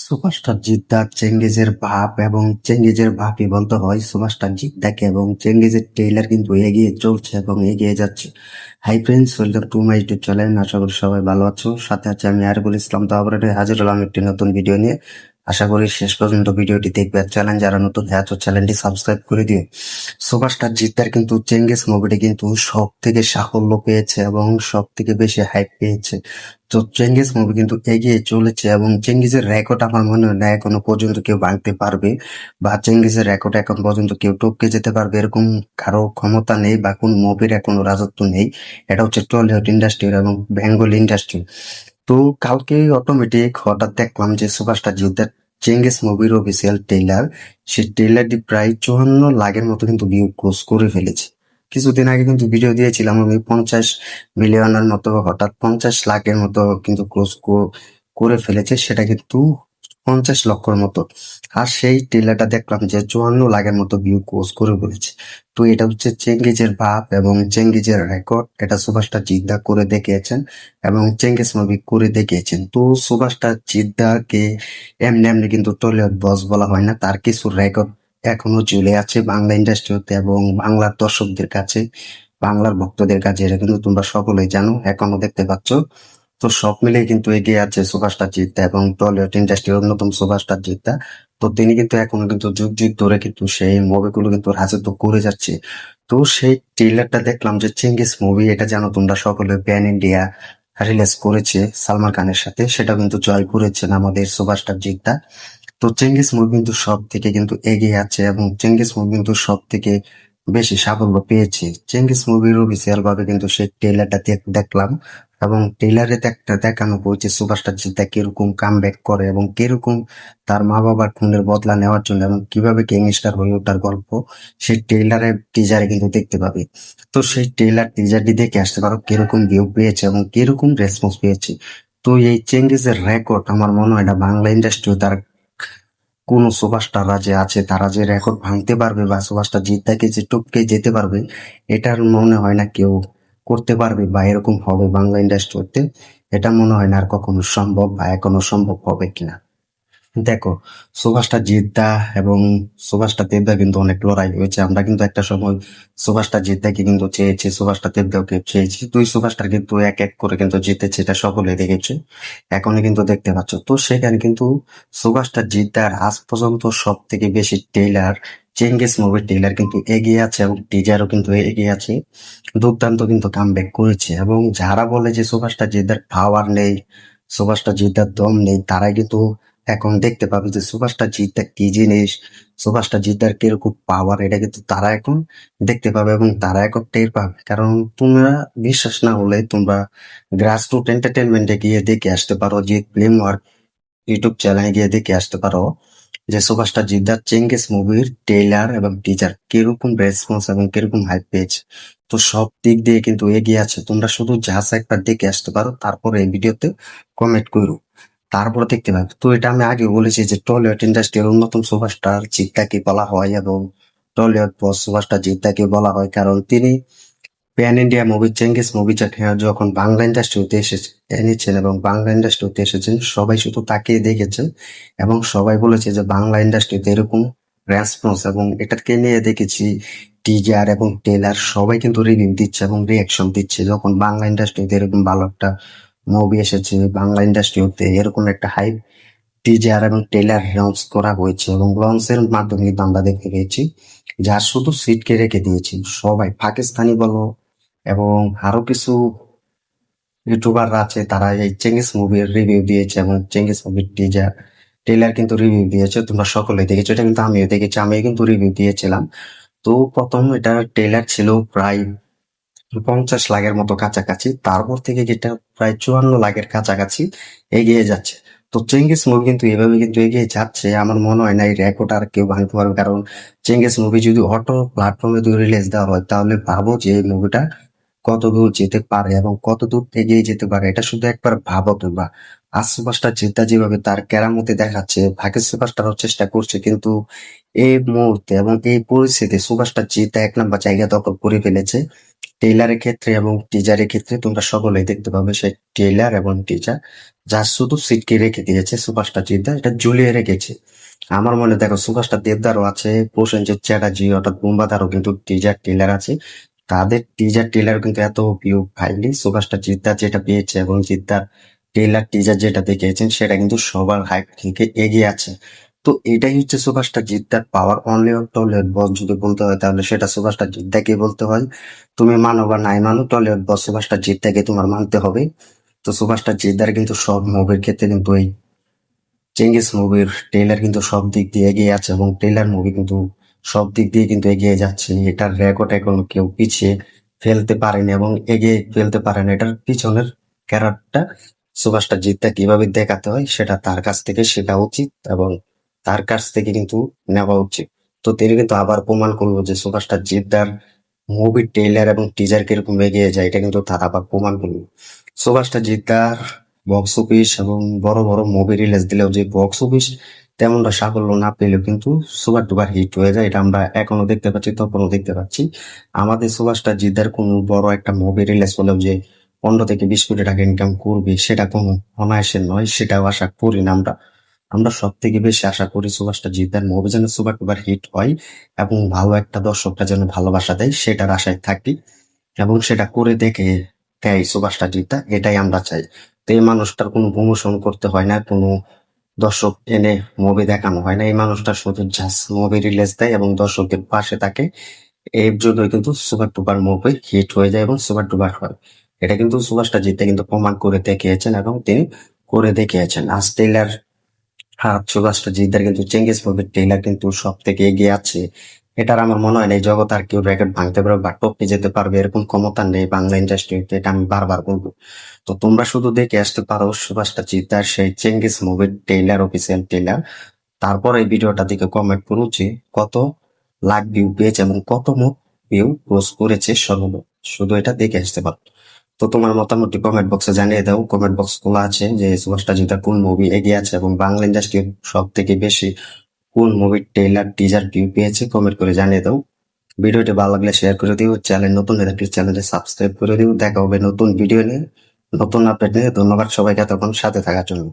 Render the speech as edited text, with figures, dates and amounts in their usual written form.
Superstar জিদ্দার চেঙ্গিজের ভাব এবং চেঙ্গিজের ভাবই বলতে হয় সুপারস্টার জিদ্দাকে এবং চেঙ্গিজের টেইলার কিন্তু এগিয়ে চলছে এবং এগিয়ে যাচ্ছে। Hi friends, welcome to my YouTube channel. আশা করি সবাই ভালো আছো। সাথে আছে আমি আরিফুল ইসলাম। তো আবার হাজির হলাম একটি নতুন ভিডিও নিয়ে। আশা করি শেষ পর্যন্ত ভিডিওটি দেখবে। আর চ্যানেল যারা নতুন হয়ে আছো চ্যানেলটি সাবস্ক্রাইব করে দিও। সুপারস্টার জিদ্দার কিন্তু চেঙ্গিজ মুভিটি কিন্তু সব থেকে সাফল্য পেয়েছে এবং সব থেকে বেশি হাইপ পেয়েছে। তো চেঙ্গিজ মুভি কিন্তু এগিয়ে চলেছে এবং চেঙ্গিজের রেকর্ড আমার মনে হয় না এখনো পর্যন্ত কেউ ভাঙতে পারবে, বা চেঙ্গিজের রেকর্ড এখন পর্যন্ত কেউ টপকে যেতে পারবে এরকম কারো ক্ষমতা নেই বা কোন মুভির এখনো রাজত্ব নেই। এটা হচ্ছে টলিউড ইন্ডাস্ট্রির এবং বেঙ্গল ইন্ডাস্ট্রি। তো কালকে অটোমেটিক হঠাৎ দেখলাম যে সুপারস্টার জিদ্দার চেঙ্গিজ মুভির অফিসিয়াল ট্রেলার, সেই ট্রেলারটি প্রায় 54 লাখের মতো কিন্তু ভিউ ক্রস করে ফেলেছে। কিছুদিন আগে কিন্তু ভিডিও দিয়েছিলাম আমি 50 মিলিয়নের মতো, হঠাৎ 50 লাখের মতো কিন্তু ক্রস করে ফেলেছে, সেটা কিন্তু 50 লক্ষর মতো। আর সেই ট্রেলারটা দেখলাম যে 54 লাখের মতো ভিউ ক্রস করে ফেলেছে। তো এটা হচ্ছে চেঙ্গিজের ভাব এবং চেঙ্গিজের রেকর্ড, এটা সুপারস্টার জিদ্দা করে দেখিয়েছেন এবং চেঙ্গিজ মুভি করে দেখিয়েছেন। তো সুপারস্টার জিদ্দাকে এমনি এমনি কিন্তু টলিউড বস বলা হয় না, তার কিছু রেকর্ড এখনো ঝুলে আছে বাংলা ইন্ডাস্ট্রিতে এবং বাংলার দর্শকদের কাছে, বাংলার ভক্তদের কাছে। এটা কিন্তু তোমরা সকলেই জানো, এখনো দেখতে পাচ্ছ। তো সব মিলিয়ে কিন্তু এগিয়ে আছে সুপারস্টার জিদ্দা এবং টলিউড ইন্ডাস্ট্রির অন্যতম সুপারস্টার জিদ্দা। তো তিনি কিন্তু এখনো কিন্তু যুগ যুগ ধরে কিন্তু সেই মুভিগুলো কিন্তু রাজত্ব করে যাচ্ছে। তো সেই ট্রেলারটা দেখলাম যে চেঙ্গিস মুভি, এটা যেন তোমরা সকলে প্যান ইন্ডিয়া রিলিজ করেছে সালমান খানের সাথে, সেটা কিন্তু জয় করেছেন আমাদের সুপারস্টার জিদ্দা। তো চেঙ্গিস মুভি কিন্তু সব থেকে কিন্তু এগিয়ে আছে এবং চেঙ্গিস মুভি কিন্তু সব থেকে বেশি সাফল্য পেয়েছে। চেঙ্গিস মুভির অফিসিয়াল ভাবে কিন্তু সেই ট্রেলারটা দেখলাম এবং ট্রেলারে দেখানো হয়েছে সুপারস্টার জিদ্দা কিরকম কামব্যাক করে এবং কিরকম তার মা বাবার খুনের বদলা নেওয়ার জন্য এবং কিভাবে গ্যাংস্টার হয়ে ওঠার গল্প সেই ট্রেলারের টিজারে কিন্তু দেখতে পাবে। তো সেই ট্রেলার টিজারটি দেখে আসতে পারো কিরকম ভিউ পেয়েছে এবং কিরকম রেসপন্স পেয়েছে। তো এই চেঙ্গিসের রেকর্ড আমার মনে হয় না বাংলা ইন্ডাস্ট্রি তার কোন সুপারস্টাররা যে আছে তারা যে রেকর্ড ভাঙতে পারবে বা সুপারস্টার জিদ্দাকে যে টপকে যেতে পারবে, এটার মনে হয় না কেউ করতে পারবে বা এরকম হবে বাংলা ইন্ডাস্ট্রিতে। এটা মনে হয় না আর কখনো সম্ভব বা এখনো সম্ভব হবে কিনা। দেখো, সুভাষটা জিদ্দা এবং সুভাষটা দেবদা কিন্তু অনেক লড়াই হয়েছে। আমরা কিন্তু একটা সময় সুভাষটা জিদ্দাকে কিন্তু চেয়েছি, সুভাষটা দেবদাকে চেয়েছি, দুই সুভাষটার কিন্তু এক এক করে কিন্তু জিতেছে, এটা সকলে দেখেছে, এখনই কিন্তু দেখতে পাচ্ছ। তো সেখানে কিন্তু সুভাষটা জিদ্দার আজ পর্যন্ত সব থেকে বেশি ট্রেলার চেঙ্গিস মুভির ট্রেলার কিন্তু এগিয়ে আছে এবং টিজারও কিন্তু এগিয়ে আছে। দুর্দান্ত কিন্তু কামব্যাক করেছে এবং যারা বলে যে সুভাষটা জিদ্দার পাওয়ার নেই, সুভাষটা জিদ্দার দম নেই, তারাই কিন্তু এখন দেখতে পাবে যে সুপারস্টার জিদ্দার কি জিনিস, সুপারস্টার জিদ্দার কিরকম পাওয়ার, এটা কিন্তু তারা এখন দেখতে পাবে এবং তারা এখন টের পাবে। কারণ তোমরা বিশ্বাস না হলে তোমরা গ্রাসরুট এন্টারটেনমেন্টে গিয়ে দেখে আসতে পারো, যে ফিল্ম ওয়ার্ক ইউটিউব চ্যানেলে গিয়ে দেখে আসতে পারো যে সুপারস্টার জিদ্দার চেঙ্গিস মুভির ট্রেলার এবং টিজার কিরকম রেসপন্স এবং কিরকম হাইপ পেয়েছে। তো সব দিক দিয়ে কিন্তু এগিয়ে আছে, তোমরা শুধু জাস্ট একবার দেখে আসতে পারো, তারপরে এই ভিডিওতে কমেন্ট করো, তারপরে দেখতে পাবে। তো এটা আমি আগে বলেছি যে টলিউড ইন্ডাস্ট্রির অন্যতম সুপারস্টার জিদ্দাকে বলা হয় এবং টলিউড বস সুপারস্টার জিদ্দাকে বলা হয়, কারণ তিনি pan India movie Genghis movie যখন বাংলা ইন্ডাস্ট্রিতে এনেছেন এবং বাংলা ইন্ডাস্ট্রিতে এসেছেন, সবাই শুধু তাকে দেখেছেন এবং সবাই বলেছে যে বাংলা ইন্ডাস্ট্রিতে এরকম রেসপন্স, এবং এটাকে নিয়ে দেখেছি টিজার এবং ট্রেলার, সবাই কিন্তু রিভিউ দিচ্ছে এবং রিয়াকশন দিচ্ছে যখন বাংলা ইন্ডাস্ট্রিতে এরকম ভালো একটা মুভি এসেছে, বাংলা ইন্ডাস্ট্রিতে এরকম একটা হাইপ টিজার এবং ট্রেলার লঞ্চ করা হয়েছে এবং লঞ্চের মাধ্যমে কিন্তু আমরা দেখতে পেয়েছি যার শুধু সিটকে রেখে দিয়েছি সবাই, পাকিস্তানি বলো এবং আরো কিছু ইউটিউবাররা আছে, তারা এই চেঙ্গিস মুভির রিভিউ দিয়েছে এবং চেঙ্গিস মুভির টিজার ট্রেলার কিন্তু রিভিউ দিয়েছে। তোমরা সকলে দেখেছো, এটা কিন্তু আমিও দেখেছি, আমিও কিন্তু রিভিউ দিয়েছিলাম। তো প্রথম এটার ট্রেলার ছিল প্রায় 50 লাখের মতো কাছাকাছি, তারপর থেকে যেটা প্রায় 54 লাখের কাছাকাছি এগিয়ে যাচ্ছে। তো চেঙ্গিস মুভি কিন্তু এভাবে কিন্তু এগিয়ে যাচ্ছে, আমার মনে হয় না এই রেকর্ড আর কেউ ভাঙতে পারবে। কারণ চেঙ্গিস মুভি যদি অটো প্ল্যাটফর্মে যদি রিলিজ দেওয়া হয়, তাহলে ভাবো যে এই মুভিটা কত দূর যেতে পারে এবং কত দূর এগিয়ে যেতে পারে। এটা শুধু একবার ভাবো তোমরা। আজ সুপারস্টার জিদ্দা যেভাবে তার কেরামতি দেখাচ্ছে, বাকি সুপারস্টারও চেষ্টা করছে, কিন্তু এই মুহূর্তে এবং এই পরিস্থিতি সুপারস্টার জিদ্দা 1 নম্বর জায়গা দখল করে ফেলেছে। ট্রেলারের ক্ষেত্রে এবং টিজারের ক্ষেত্রে তোমরা সকলেই দেখতে পাবে সেই ট্রেলার এবং টিজার যা শুধু সিটকে রেখে দিয়েছে সুপারস্টার জিদ্দার, এটা ঝুলিয়ে রেখেছে। আমার মনে দেখো সুপারস্টার দেবদারও আছে, প্রসেনজিৎ চ্যাটার্জি অর্থাৎ বুম্বাদারও কিন্তু টিজার টেলার আছে। তাদের টিজার টেলার কিন্তু এত ভিউ পাইনি। সুপারস্টার জিদ্দার যেটা পেয়েছে এবং জিদ্দার টেলার টিজার যেটা দেখিয়েছেন সেটা কিন্তু সবার হাইপ থেকে এগিয়ে আছে। তো এটাই হচ্ছে সুপারস্টার জিদ্দার পাওয়ার। অনলি টলিউড বস যদি বলতে হয় তাহলে সেটা সুপারস্টার জিদ্দাকে বলতে হয়। তুমি মানো বা নাই মানো, টলিউড বস সুপারস্টার জিদ্দাকে তোমার মানতে হবে। তো সুপারস্টার জিদ্দার কিন্তু সব মুভির ক্ষেত্রে কিন্তু এই চেঙ্গিস মুভির ট্রেলার কিন্তু সব দিক দিয়ে এগিয়ে আছে এবং ট্রেলার মুভি কিন্তু সব দিক দিয়ে কিন্তু এগিয়ে যাচ্ছে। এটার রেকর্ড এখনো কেউ পিছিয়ে ফেলতে পারেনি এবং এগিয়ে ফেলতে পারেনি। এটার পিছনের ক্যারেক্টার সুপারস্টার জিদ্দা কিভাবে দেখাতে হয় সেটা তার কাছ থেকে শেখা উচিত এবং তার কাছ থেকে কিন্তু নেওয়া উচিত। তো তিনি কিন্তু আবার প্রমাণ করলো যে সুপারস্টার জিদ্দার মুভির ট্রেলার এবং টিজার কিরকম এগিয়ে যায়, এটা কিন্তু তার আবার প্রমাণ করলো। সুপারস্টার জিদ্দার বক্স অফিস এবং বড় বড় মুভি রিলিজ দিলেও যে বক্স অফিস তেমনটা সাফল্য না পেলেও কিন্তু সুপার ডুপার হিট হয়ে যায়, এটা আমরা এখনো দেখতে পাচ্ছি, তখনও দেখতে পাচ্ছি। আমাদের সুপারস্টার জিদ্দার কোনো বড় একটা মুভি রিলিজ হলেও যে 15 থেকে 20 কোটি টাকা ইনকাম করবে সেটা কোনো অনায়াসের নয়, সেটাও আশা করি না আমরা। আমরা সব থেকে বেশি আশা করি সুপারস্টার জিদ্দার মুভি যেন সুপার ডুপার হিট হয় এবং ভালো একটা দর্শকরা যেন ভালোবাসা দেয় সেটার আশায় থাকি এবং সেটা করে দেখে দেয় সুপারস্টার জিদ্দা, এটাই আমরা চাই। তো এই মানুষটার কোনো প্রমোশন করতে হয় না, কোনো দর্শক এনে মুভি দেখানো হয় না। এই মানুষটা শুধু জাস্ট মুভি রিলিজ দেয় এবং দর্শকদের পাশে থাকে। এর জন্যই কিন্তু সুপার ডুপার মুভি হিট হয়ে যায় এবং সুপার ডুপার হয়। এটা কিন্তু সুপারস্টার জিদ্দা কিন্তু প্রমাণ করে দেখিয়েছেন এবং তিনি করে দেখিয়েছেন। আজ টেইলার আর সুপারস্টার জিদ্দার কিন্তু চেঙ্গিস মুভির টেইলার কিন্তু সব থেকে এগিয়ে আছে। এটার আমার মনে হয় না এই জগৎ আর কেউ রেকর্ড ভাঙতে পারবে বা টপকে যেতে পারবে, এরকম ক্ষমতা নেই বাংলা ইন্ডাস্ট্রিতে, এটা আমি বারবার বলবো। তো তোমরা শুধু দেখে আসতে পারো সুপারস্টার জিদ্দার সেই চেঙ্গিস মুভির টেইলার, অফিসিয়াল টেইলার। তারপর এই ভিডিওটা দিকে কমেন্ট করুন যে কত লাখ ভিউ পেয়েছে এবং কত মোট ভিউ ক্রস করেছে সর্বমোট, শুধু এটা দেখে আসতে পারো। তো তোমার মতামত কমেন্ট বক্সে জানিয়ে দাও। কমেন্ট বক্স খোলা আছে যে সুপারস্টার জিদ্দা কোন মুভি এগিয়ে আছে এবং বাংলা ইন্ডাস্ট্রির সব থেকে বেশি কোন মুভির ট্রেলার টিজার ভিউ পেয়েছে, কমেন্ট করে জানিয়ে দাও। ভিডিওটি ভালো লাগলে শেয়ার করে দিও, চ্যানেল নতুন হলে প্লিজ চ্যানেলটি সাবস্ক্রাইব করে দিও। দেখা হবে নতুন ভিডিও নিয়ে, নতুন আপডেট নিয়ে। ধন্যবাদ সবাইকে এতক্ষণ সাথে থাকার জন্য।